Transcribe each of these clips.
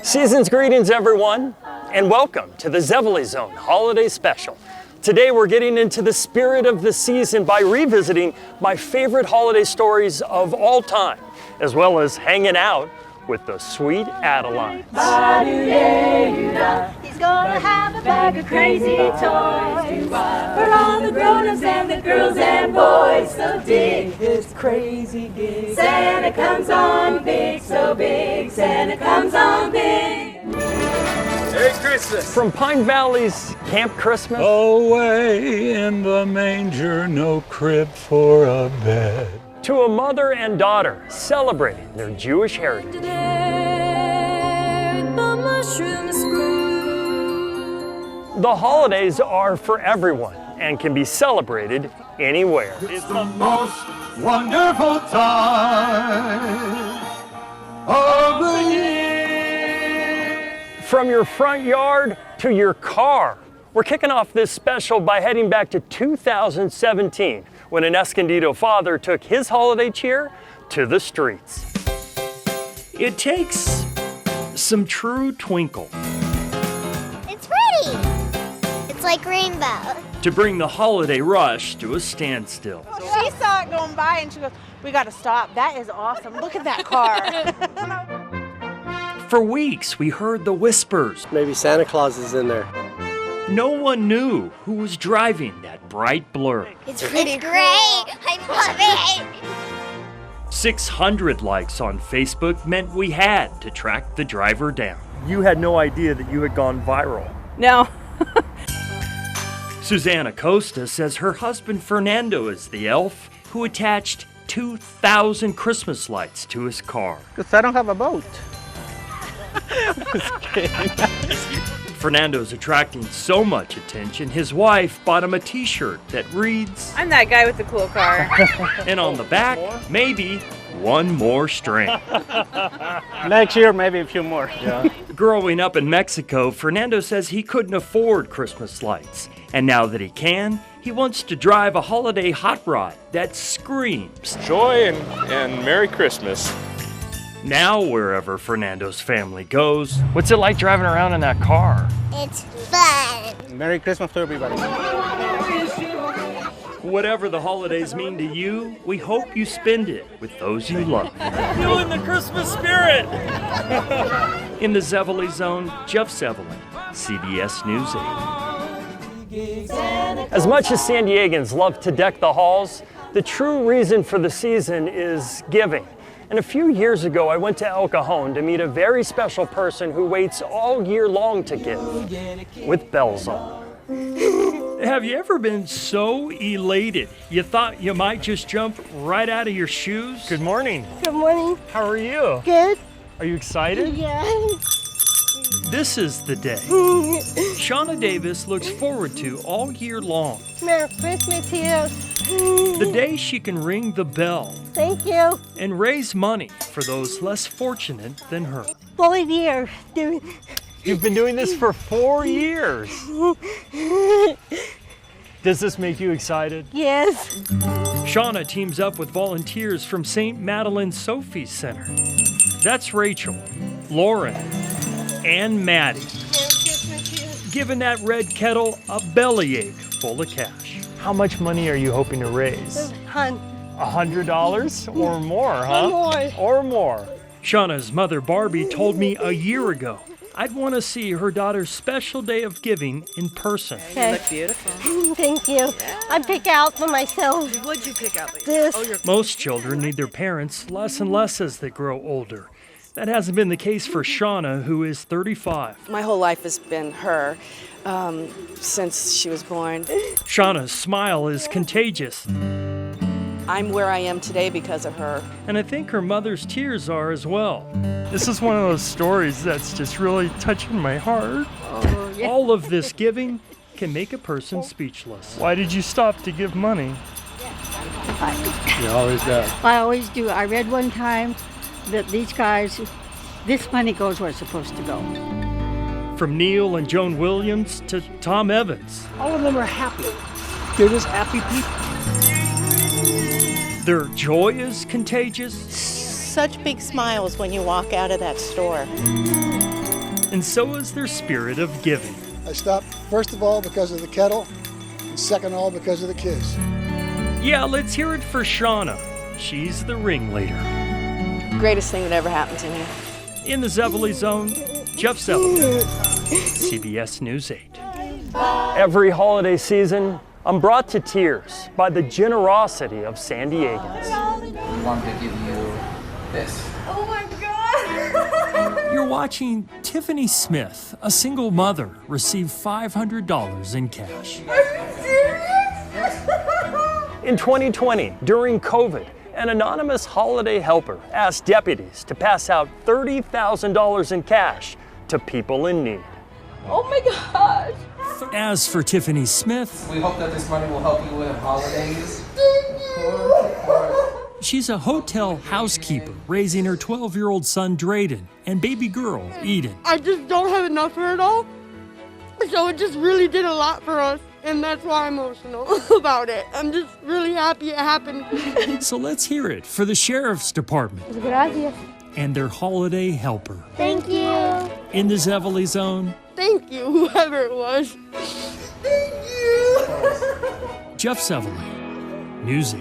Season's greetings, everyone, and welcome to the Zevely Zone Holiday Special. Today we're getting into the spirit of the season by revisiting my favorite holiday stories of all time, as well as hanging out with the sweet Adeline. He's gonna have a bag of crazy toys for all the grown-ups and the girls and boys. So dig this crazy gig. Santa comes on big, so big. Santa comes on big. Merry Christmas! From Pine Valley's Camp Christmas Away in the manger, no crib for a bed. to a mother and daughter celebrating their Jewish heritage. The holidays are for everyone and can be celebrated anywhere. It's the most wonderful time of the year. From your front yard to your car. We're kicking off this special by heading back to 2017 when an Escondido father took his holiday cheer to the streets. It takes some true twinkle It's pretty. It's like rainbow. to bring the holiday rush to a standstill. She saw it going by and she goes, "We got to stop. That is awesome. Look at that car." For weeks, we heard the whispers. Maybe Santa Claus is in there. No one knew who was driving that bright blur. It's pretty great. I love it. 600 likes on Facebook meant we had to track the driver down. You had no idea that you had gone viral. No. Susanna Costa says her husband Fernando is the elf who attached 2,000 Christmas lights to his car. Because I don't have a boat. Fernando's attracting so much attention, his wife bought him a t-shirt that reads, I'm that guy with the cool car. and on the back, maybe one more string. Next year, maybe a few more. Growing up in Mexico, Fernando says he couldn't afford Christmas lights. And now that he can, he wants to drive a holiday hot rod that screams Joy and Merry Christmas. now wherever Fernando's family goes. What's it like driving around in that car? It's fun. Merry Christmas to everybody. Whatever the holidays mean to you, we hope you spend it with those you love. Feeling the Christmas spirit! In the Zevely Zone, Jeff Zevely, CBS News 8. As much as San Diegans love to deck the halls, the true reason for the season is giving. And a few years ago, I went to El Cajon to meet a very special person who waits all year long to give, with bells on. Have you ever been so elated you thought you might just jump right out of your shoes? Good morning. Good morning. How are you? Good. Are you excited? Yeah. This is the day Shauna Davis looks forward to all year long. Merry Christmas to you. The day she can ring the bell Thank you. and raise money for those less fortunate than her. 4 years. You've been doing this for 4 years. Does this make you excited? Yes. Shauna teams up with volunteers from St. Madeleine Sophie Center. That's Rachel, Lauren, and Maddie. Giving that red kettle a bellyache full of cash. How much money are you hoping to raise? $100 or more, huh? More. Or more. Shauna's mother Barbie told me a year ago I'd want to see her daughter's special day of giving in person. You look beautiful. Thank you. I pick out for myself. What'd you pick out? This. Most children need their parents less and less as they grow older. That hasn't been the case for Shauna, who is 35. My whole life has been her since she was born. Shauna's smile is contagious, I'm where I am today because of her. and I think her mother's tears are as well. This is one of those stories that's just really touching my heart. All of this giving can make a person speechless. Why did you stop to give money? You always do. I always do. I read one time that these guys, this money goes where it's supposed to go. From Neil and Joan Williams to Tom Evans. All of them are happy. They're just happy people. Their joy is contagious, Such big smiles when you walk out of that store. and so is their spirit of giving. I stopped first of all because of the kettle, and second of all because of the kids. Yeah, let's hear it for Shauna. She's the ringleader. Greatest thing that ever happened to me. In the Zevely Zone, Jeff Zevely, CBS News 8. Every holiday season, I'm brought to tears by the generosity of San Diegans. I wanted to give you this. Oh my God! You're watching Tiffany Smith, a single mother, receive $500 in cash. Are you serious? In 2020, during COVID, an anonymous holiday helper asked deputies to pass out $30,000 in cash to people in need. Oh my gosh! As for Tiffany Smith, We hope that this money will help you with holidays. she's a hotel housekeeper raising her 12-year-old son Drayden and baby girl Eden. I just don't have enough for it all. So it just really did a lot for us. And that's why I'm emotional about it. I'm just really happy it happened. So let's hear it for the Sheriff's Department Gracias. and their holiday helper. Thank you. In the Zevely Zone, Thank you, whoever it was. Thank you! Jeff Zevely, News 8.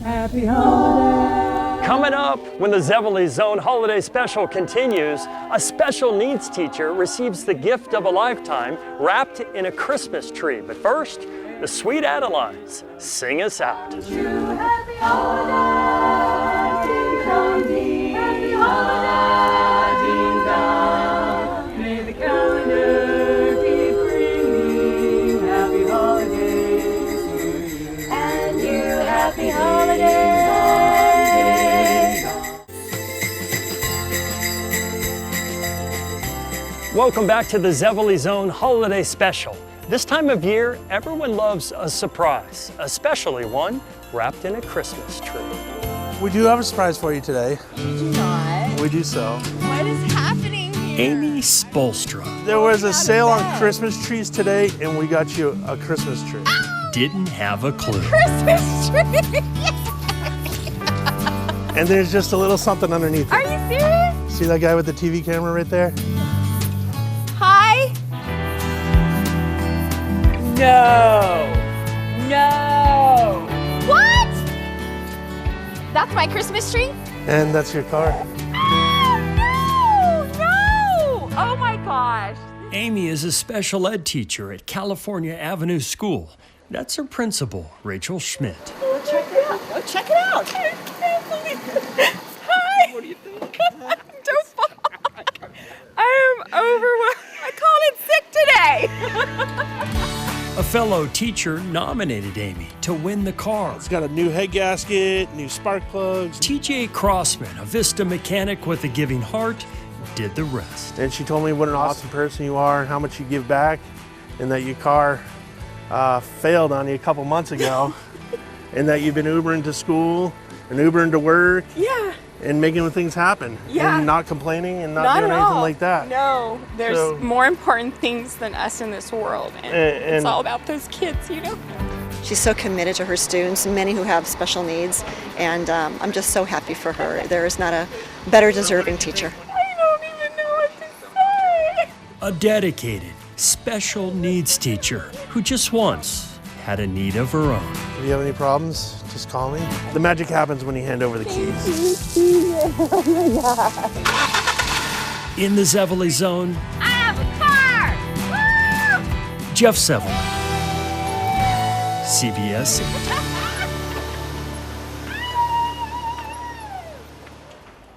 Happy holidays! Coming up, when the Zevely Zone holiday special continues, a special needs teacher receives the gift of a lifetime wrapped in a Christmas tree. But first, the Sweet Adelines sing us out. Happy holidays! Ding dong ding! Happy holidays! Ding dong! May the calendar keep ringing. Happy holidays to you. And you, happy holidays! Welcome back to the Zevely Zone holiday special. This time of year, everyone loves a surprise, especially one wrapped in a Christmas tree. We do have a surprise for you today. Did you not? We do so. What is happening here? Amy Spolstra There was a sale on Christmas trees today, and we got you a Christmas tree. didn't have a clue. Christmas tree! And there's just a little something underneath Are it. you serious? See that guy with the TV camera right there? Hi? No. No. What? That's my Christmas tree? And that's your car. Oh, no! No! Oh my gosh. Amy is a special ed teacher at California Avenue School. That's her principal, Rachel Schmidt. Oh, check it out. Oh, check it out. Hi. What do you think? Don't fall. I am overwhelmed. I called in sick today. A fellow teacher nominated Amy to win the car. It's got a new head gasket, new spark plugs. TJ Crossman, a Vista mechanic with a giving heart, did the rest. And she told me what an awesome person you are and how much you give back, and that your car failed on you a couple months ago, and that you've been Ubering to school and Ubering to work. Yeah. And making things happen. Yeah. And not complaining and not Not doing at anything all. like that. No, there's So- more important things than us in this world. And it's And- all about those kids, you know? She's so committed to her students, many who have special needs, and I'm just so happy for her. There is not a better deserving teacher. I don't even know what to say. A dedicated, special needs teacher who just once had a need of her own. If you have any problems, just call me. The magic happens when you hand over the keys. In the Zevely Zone, I have a car! Woo! Jeff Zevely, CBS 8.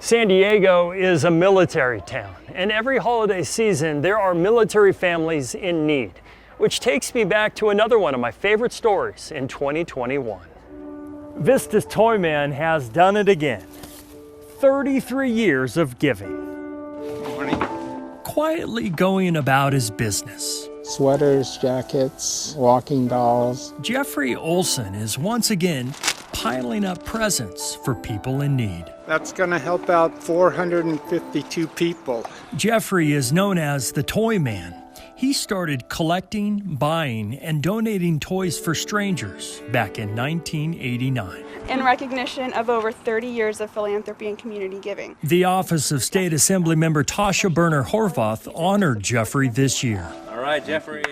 San Diego is a military town, and every holiday season there are military families in need, which takes me back to another one of my favorite stories in 2021. Vista's Toy Man has done it again. 33 years of giving. Quietly going about his business. Sweaters, jackets, walking dolls. Jeffrey Olson is once again piling up presents for people in need. That's going to help out 452 people. Jeffrey is known as the Toy Man. He started collecting, buying, and donating toys for strangers back in 1989. In recognition of over 30 years of philanthropy and community giving. The Office of State Assembly member Tasha Berner Horvath honored Jeffrey this year. All right, Jeffrey.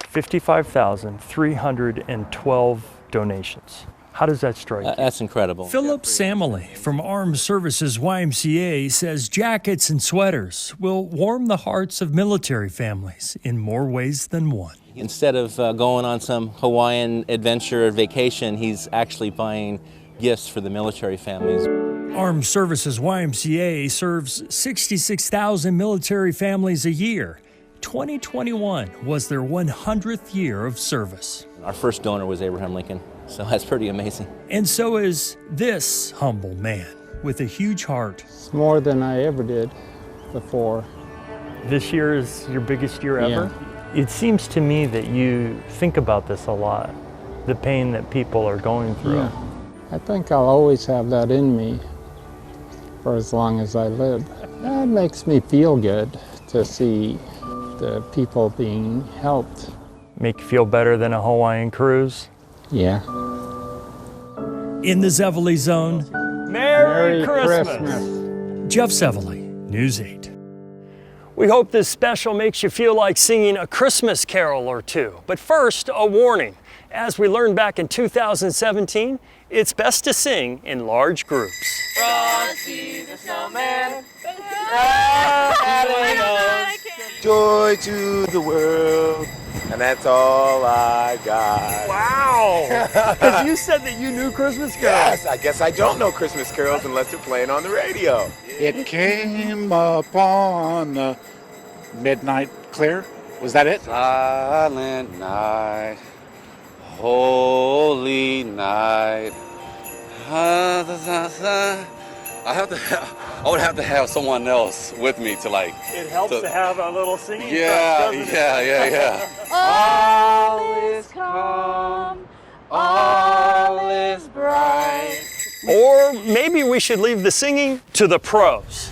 55,312 donations. How does that strike you? That's incredible. Philip Samley from Armed Services YMCA says jackets and sweaters will warm the hearts of military families in more ways than one. Instead of going on some Hawaiian adventure or vacation, he's actually buying gifts for the military families. Armed Services YMCA serves 66,000 military families a year. 2021 was their 100th year of service. Our first donor was Abraham Lincoln, so that's pretty amazing. And so is this humble man with a huge heart. It's more than I ever did before. This year is your biggest year ever? Yeah. It seems to me that you think about this a lot, the pain that people are going through. Yeah. I think I'll always have that in me for as long as I live. It makes me feel good to see the people being helped. Make you feel better than a Hawaiian cruise? Yeah. In the Zevely Zone, Merry Christmas! Jeff Zevely, News 8. We hope this special makes you feel like singing a Christmas carol or two. But first, a warning. As we learned back in 2017, it's best to sing in large groups. Frosty the Snowman. Joy to the world, and that's all I got. Wow! Because you said that you knew Christmas carols. Yes, I guess I don't know Christmas carols unless they're playing on the radio. It came upon the midnight clear. Was that it? Silent night, holy night. I would have to have someone else with me to like. It helps to have a little singing. Yeah, touch, yeah. All is calm, all is bright. Or maybe we should leave the singing to the pros.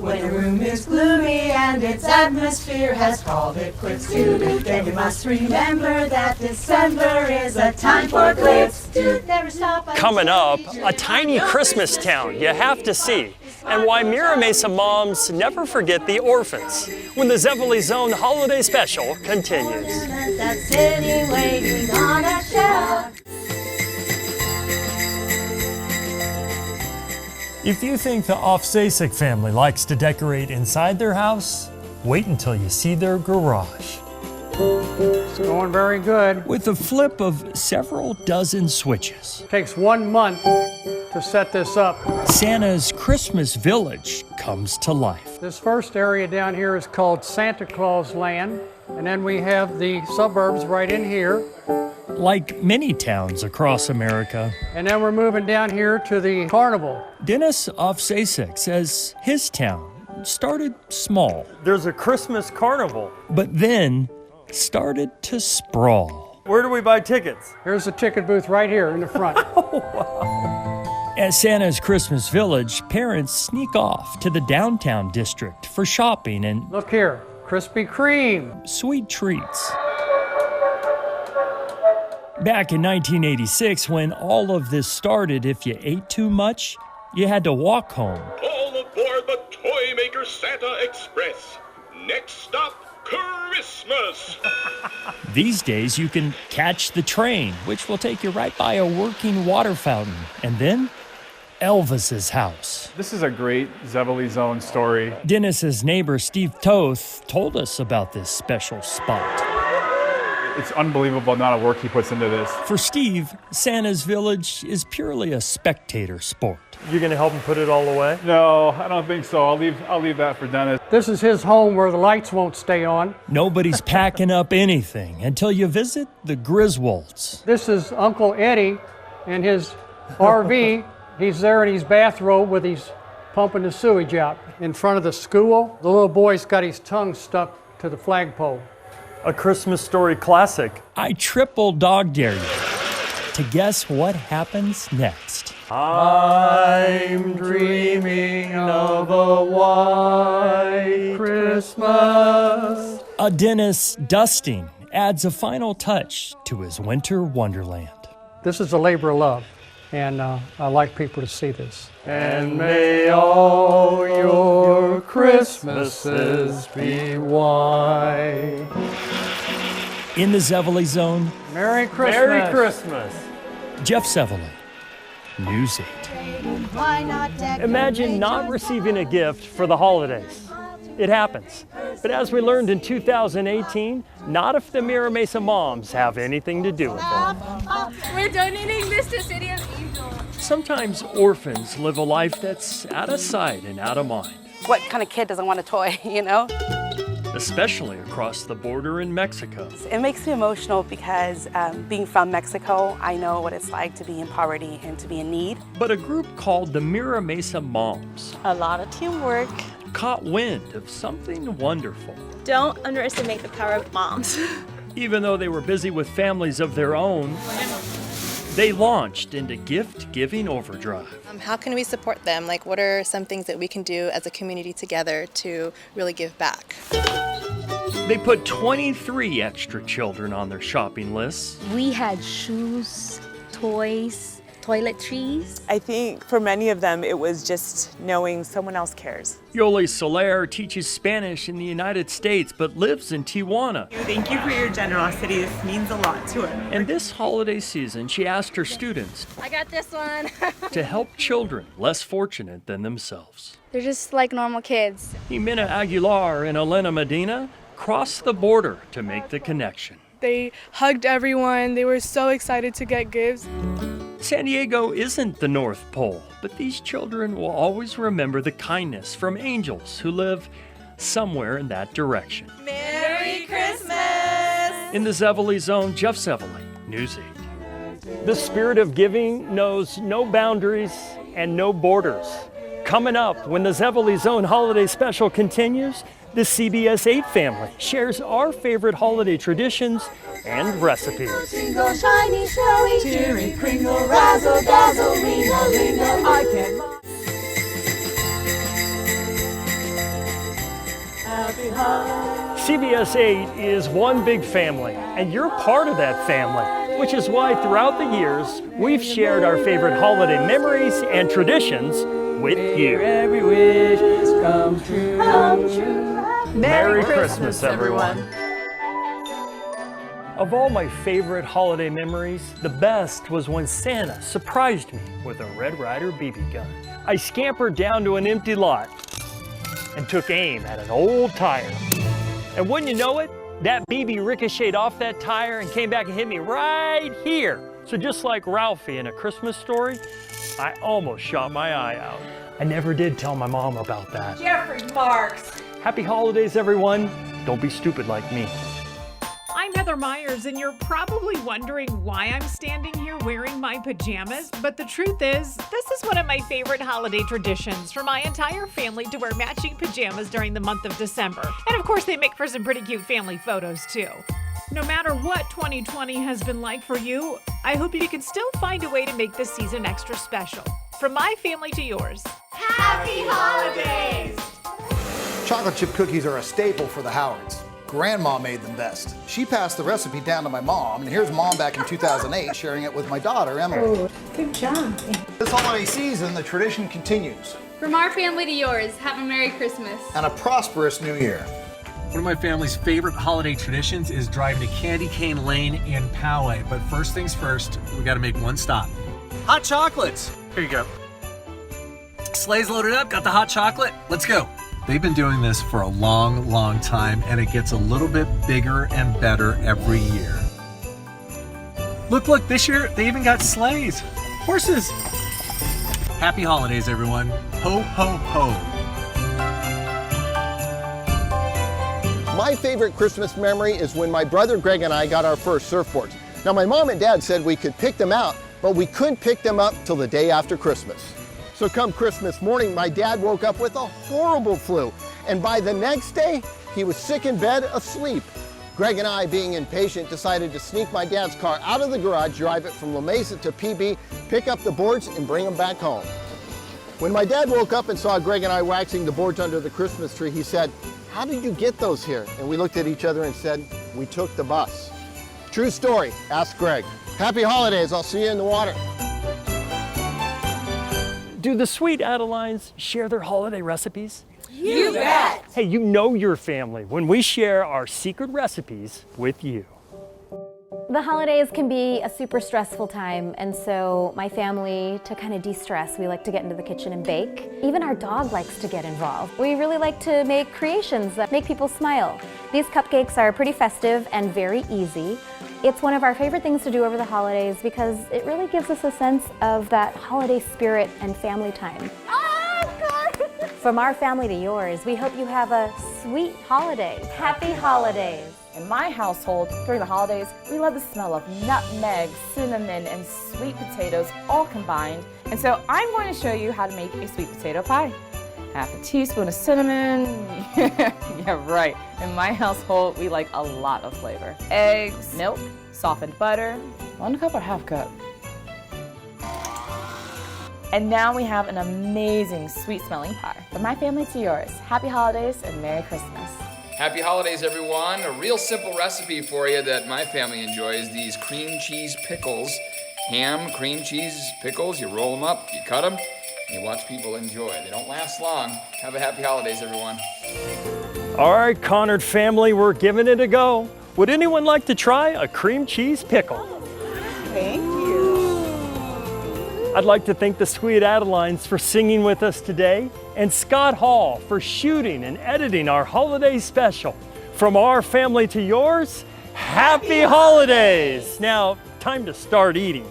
When a room is gloomy and its atmosphere has called it quits, then you must remember that December is a time for glitz. Never stop. Coming up, a tiny Christmas town you have to see, and why Mira Mesa moms never forget the orphans when the Zevely Zone Holiday Special continues. That's sitting waiting on a shelf. If you think the Ofsasic family likes to decorate inside their house, wait until you see their garage. It's going very good. With a flip of several dozen switches. Takes 1 month to set this up. Santa's Christmas Village comes to life. This first area down here is called Santa Claus Land, and then we have the suburbs right in here. Like many towns across America. And then we're moving down here to the carnival. Dennis Ofsasic says his town started small. There's a Christmas carnival. But then started to sprawl. Where do we buy tickets? Here's the ticket booth right here in the front. Oh, wow. At Santa's Christmas Village, parents sneak off to the downtown district for shopping and... Look here, Krispy Kreme. Sweet treats. Back in 1986, when all of this started, if you ate too much, you had to walk home. All aboard the Toymaker Santa Express. Next stop, Christmas. These days, you can catch the train, which will take you right by a working water fountain, and then Elvis's house. This is a great Zevely Zone story. Dennis's neighbor, Steve Toth, told us about this special spot. It's unbelievable the amount of work he puts into this. For Steve, Santa's Village is purely a spectator sport. You're going to help him put it all away? No, I don't think so. I'll leave that for Dennis. This is his home where the lights won't stay on. Nobody's packing up anything until you visit the Griswolds. This is Uncle Eddie and his RV. He's there in his bathrobe with his pumping the sewage out. In front of the school, the little boy's got his tongue stuck to the flagpole. A Christmas Story classic. I triple dog dare you to guess what happens next. I'm dreaming of a white Christmas. A dentist's dusting adds a final touch to his winter wonderland. This is a labor of love, and I like people to see this. And may all your Christmases be white. In the Zevely Zone, Merry Christmas. Merry Christmas. Jeff Zevely, News 8. Imagine not receiving a gift for the holidays. It happens. But as we learned in 2018, not if the Mira Mesa moms have anything to do with it. We're donating this to City of Angel. Sometimes orphans live a life that's out of sight and out of mind. What kind of kid doesn't want a toy, you know? Especially across the border in Mexico. It makes me emotional because being from Mexico, I know what it's like to be in poverty and to be in need. But a group called the Mira Mesa Moms A lot of teamwork. caught wind of something wonderful. Don't underestimate the power of moms. Even though they were busy with families of their own, they launched into gift-giving overdrive. How can we support them? Like, what are some things that we can do as a community together to really give back? They put 23 extra children on their shopping lists. We had shoes, toys, toiletries. I think for many of them, it was just knowing someone else cares. Yoli Soler teaches Spanish in the United States but lives in Tijuana. Thank you for your generosity. This means a lot to her. And this holiday season, she asked her students I got this one. to help children less fortunate than themselves. They're just like normal kids. Jimena Aguilar and Elena Medina crossed the border to make the connection. They hugged everyone. They were so excited to get gifts. San Diego isn't the North Pole, but these children will always remember the kindness from angels who live somewhere in that direction. Merry Christmas! In the Zevely Zone, Jeff Zevely, News 8. The spirit of giving knows no boundaries and no borders. Coming up, when the Zevely Zone holiday special continues, the CBS 8 family shares our favorite holiday traditions and recipes. Jingle, shiny, snowy, cheery, kringle, razzle, dazzle, ringle, ringle, I can Happy holidays. CBS 8 is one big family, and you're part of that family, which is why throughout the years, we've shared our favorite holiday memories and traditions with you. Every wish comes true. Come true. Merry Christmas, everyone. Of all my favorite holiday memories, the best was when Santa surprised me with a Red Ryder BB gun. I scampered down to an empty lot and took aim at an old tire. And wouldn't you know it, that BB ricocheted off that tire and came back and hit me right here. So just like Ralphie in A Christmas Story, I almost shot my eye out. I never did tell my mom about that. Jeffrey Marks. Happy holidays, everyone. Don't be stupid like me. I'm Heather Myers, and you're probably wondering why I'm standing here wearing my pajamas, but the truth is, this is one of my favorite holiday traditions for my entire family to wear matching pajamas during the month of December. And of course, they make for some pretty cute family photos too. No matter what 2020 has been like for you, I hope you can still find a way to make this season extra special. From my family to yours. Happy holidays! Chocolate chip cookies are a staple for the Howards. Grandma made them best. She passed the recipe down to my mom, and here's Mom back in 2008 sharing it with my daughter, Emily. Oh, good job. This holiday season, the tradition continues. From our family to yours, have a Merry Christmas. And a prosperous New Year. One of my family's favorite holiday traditions is driving to Candy Cane Lane in Poway. But first things first, we gotta make one stop. Hot chocolates! Here you go. Sleigh's loaded up, got the hot chocolate. Let's go. They've been doing this for a long, long time, and it gets a little bit bigger and better every year. Look, this year they even got sleighs. Horses. Happy holidays, everyone. Ho, ho, ho. My favorite Christmas memory is when my brother Greg and I got our first surfboards. Now, my mom and dad said we could pick them out, but we couldn't pick them up till the day after Christmas. So come Christmas morning, my dad woke up with a horrible flu. And by the next day, he was sick in bed, asleep. Greg and I, being impatient, decided to sneak my dad's car out of the garage, drive it from La Mesa to PB, pick up the boards, and bring them back home. When my dad woke up and saw Greg and I waxing the boards under the Christmas tree, he said, "How did you get those here?" And we looked at each other and said, "We took the bus." True story, ask Greg. Happy holidays, I'll see you in the water. Do the Sweet Adelines share their holiday recipes? You bet! Hey, you know your family when we share our secret recipes with you. The holidays can be a super stressful time, and so my family, to kind of de-stress, we like to get into the kitchen and bake. Even our dog likes to get involved. We really like to make creations that make people smile. These cupcakes are pretty festive and very easy. It's one of our favorite things to do over the holidays because it really gives us a sense of that holiday spirit and family time. From our family to yours, we hope you have a sweet holiday. Happy holidays. In my household, during the holidays, we love the smell of nutmeg, cinnamon, and sweet potatoes all combined. And so I'm going to show you how to make a sweet potato pie. Half a teaspoon of cinnamon. Yeah, right. In my household, we like a lot of flavor. Eggs, milk, softened butter, 1 cup or half cup. And now we have an amazing sweet smelling pie. From my family to yours, happy holidays and Merry Christmas. Happy holidays, everyone. A real simple recipe for you that my family enjoys, these cream cheese pickles. Ham, cream cheese, pickles, you roll them up, you cut them, and you watch people enjoy. They don't last long. Have a happy holidays, everyone. All right, Connard family, we're giving it a go. Would anyone like to try a cream cheese pickle? Thank you. I'd like to thank the Sweet Adelines for singing with us today, and Scott Hall for shooting and editing our holiday special. From our family to yours, happy holidays! Now, time to start eating.